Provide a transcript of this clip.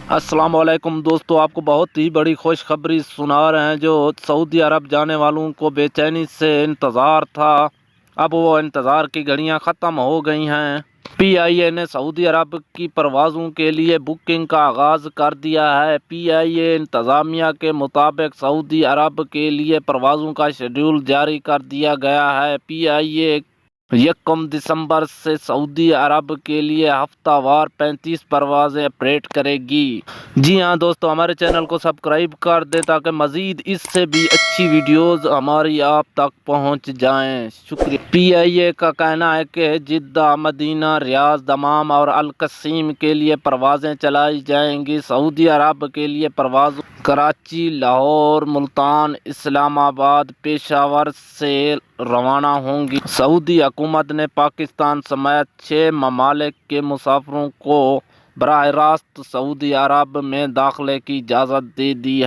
السلام علیکم دوستو، آپ کو بہت ہی بڑی خوشخبری سنا رہے ہیں جو سعودی عرب جانے والوں کو بے چینی سے انتظار تھا۔ اب وہ انتظار کی گھڑیاں ختم ہو گئی ہیں۔ پی آئی اے نے سعودی عرب کی پروازوں کے لیے بکنگ کا آغاز کر دیا ہے۔ پی آئی اے انتظامیہ کے مطابق سعودی عرب کے لیے پروازوں کا شیڈول جاری کر دیا گیا ہے۔ پی آئی اے 1 دسمبر سے سعودی عرب کے لیے ہفتہ وار 35 پروازیں آپریٹ کرے گی۔ جی ہاں دوستو، ہمارے چینل کو سبسکرائب کر دیں تاکہ مزید اس سے بھی اچھی ویڈیوز ہماری آپ تک پہنچ جائیں۔ شکریہ۔ پی آئی اے کا کہنا ہے کہ جدہ، مدینہ، ریاض، دمام اور القصیم کے لیے پروازیں چلائی جائیں گی۔ سعودی عرب کے لیے پروازوں کراچی، لاہور، ملتان، اسلام آباد، پشاور سے روانہ ہوں گی۔ سعودی حکومت نے پاکستان سمیت 6 ممالک کے مسافروں کو براہ راست سعودی عرب میں داخلے کی اجازت دے دی ہے۔